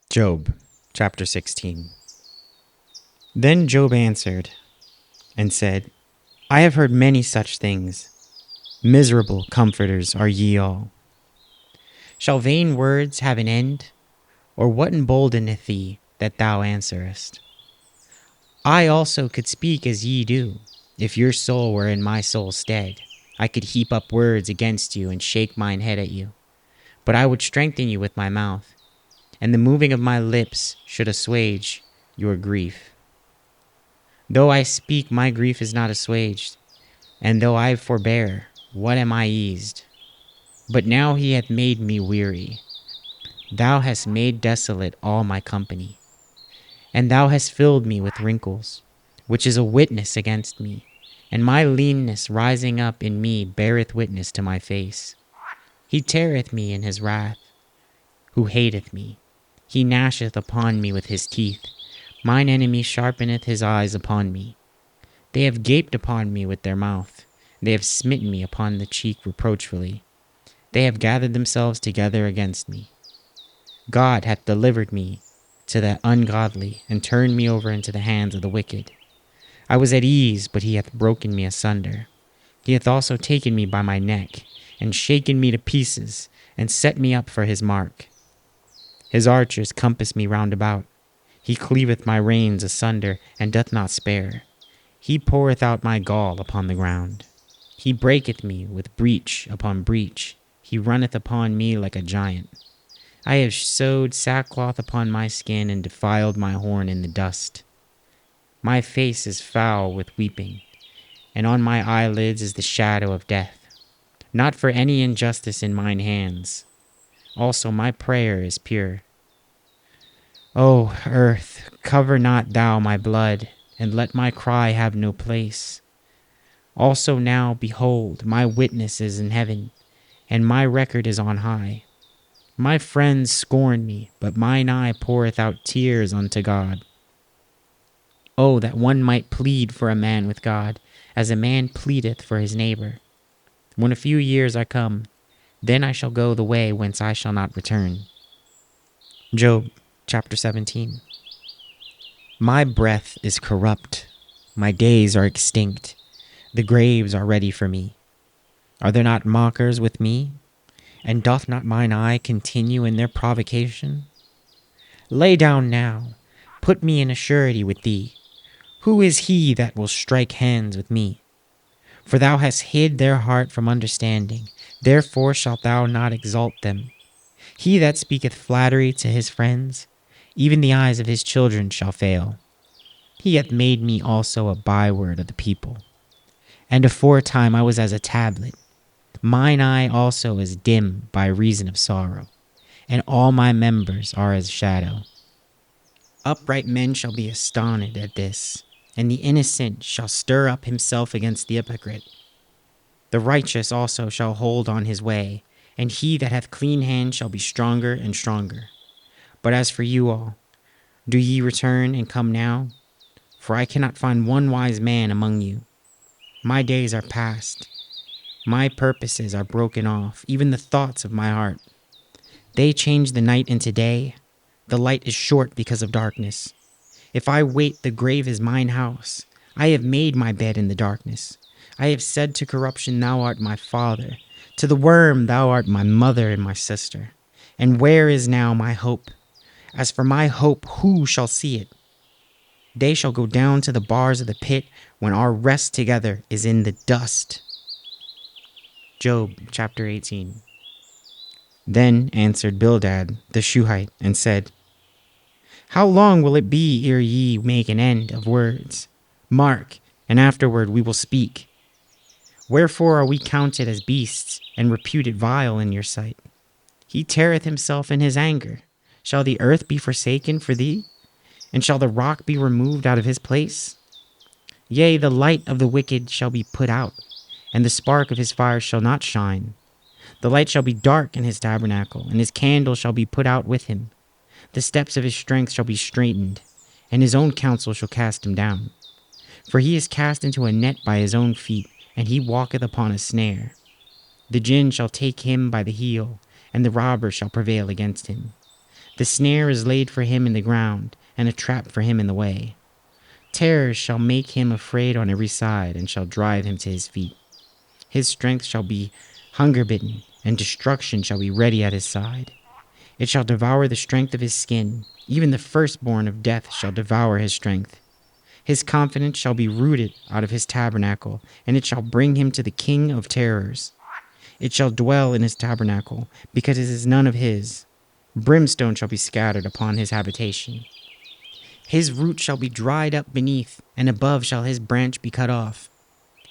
Job, chapter 16. Then Job answered and said, I have heard many such things. Miserable comforters are ye all. Shall vain words have an end? Or what emboldeneth thee that thou answerest? I also could speak as ye do, if your soul were in my soul's stead. I could heap up words against you and shake mine head at you. But I would strengthen you with my mouth, and the moving of my lips should assuage your grief. Though I speak, my grief is not assuaged, and though I forbear, what am I eased? But now he hath made me weary. Thou hast made desolate all my company, and thou hast filled me with wrinkles, which is a witness against me, and my leanness rising up in me beareth witness to my face. He teareth me in his wrath, who hateth me. He gnasheth upon me with his teeth. Mine enemy sharpeneth his eyes upon me. They have gaped upon me with their mouth. They have smitten me upon the cheek reproachfully. They have gathered themselves together against me. God hath delivered me to the ungodly, and turned me over into the hands of the wicked. I was at ease, but he hath broken me asunder. He hath also taken me by my neck, and shaken me to pieces, and set me up for his mark. His archers compass me round about. He cleaveth my reins asunder, and doth not spare. He poureth out my gall upon the ground. He breaketh me with breach upon breach. He runneth upon me like a giant. I have sewed sackcloth upon my skin, and defiled my horn in the dust. My face is foul with weeping, and on my eyelids is the shadow of death. Not for any injustice in mine hands. Also my prayer is pure. O earth, cover not thou my blood, and let my cry have no place. Also now, behold, my witness is in heaven, and my record is on high. My friends scorn me, but mine eye poureth out tears unto God. Oh, that one might plead for a man with God, as a man pleadeth for his neighbor. When a few years are come, then I shall go the way whence I shall not return. Job, chapter 17. My breath is corrupt, my days are extinct, the graves are ready for me. Are there not mockers with me? And doth not mine eye continue in their provocation? Lay down now, put me in a surety with thee. Who is he that will strike hands with me? For thou hast hid their heart from understanding, therefore shalt thou not exalt them. He that speaketh flattery to his friends, even the eyes of his children shall fail. He hath made me also a byword of the people. And aforetime I was as a tablet. Mine eye also is dim by reason of sorrow, and all my members are as shadow. Upright men shall be astonished at this, and the innocent shall stir up himself against the hypocrite. The righteous also shall hold on his way, and he that hath clean hands shall be stronger and stronger. But as for you all, do ye return and come now? For I cannot find one wise man among you. My days are past. My purposes are broken off, even the thoughts of my heart. They change the night into day. The light is short because of darkness. If I wait, the grave is mine house. I have made my bed in the darkness. I have said to corruption, thou art my father. To the worm, thou art my mother and my sister. And where is now my hope? As for my hope, who shall see it? They shall go down to the bars of the pit when our rest together is in the dust. Job chapter 18. Then answered Bildad the Shuhite and said, How long will it be ere ye make an end of words? Mark, and afterward we will speak. Wherefore are we counted as beasts, and reputed vile in your sight? He teareth himself in his anger. Shall the earth be forsaken for thee? And shall the rock be removed out of his place? Yea, the light of the wicked shall be put out, and the spark of his fire shall not shine. The light shall be dark in his tabernacle, and his candle shall be put out with him. The steps of his strength shall be straitened, and his own counsel shall cast him down. For he is cast into a net by his own feet, and he walketh upon a snare. The gin shall take him by the heel, and the robber shall prevail against him. The snare is laid for him in the ground, and a trap for him in the way. Terrors shall make him afraid on every side, and shall drive him to his feet. His strength shall be hunger-bitten, and destruction shall be ready at his side. It shall devour the strength of his skin. Even the firstborn of death shall devour his strength. His confidence shall be rooted out of his tabernacle, and it shall bring him to the king of terrors. It shall dwell in his tabernacle, because it is none of his. Brimstone shall be scattered upon his habitation. His root shall be dried up beneath, and above shall his branch be cut off.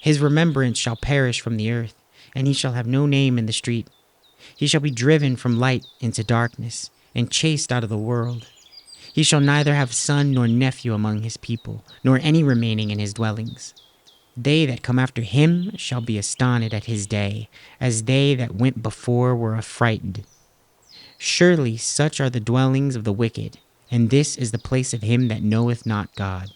His remembrance shall perish from the earth, and he shall have no name in the street. He shall be driven from light into darkness, and chased out of the world. He shall neither have son nor nephew among his people, nor any remaining in his dwellings. They that come after him shall be astonished at his day, as they that went before were affrighted. Surely such are the dwellings of the wicked, and this is the place of him that knoweth not God.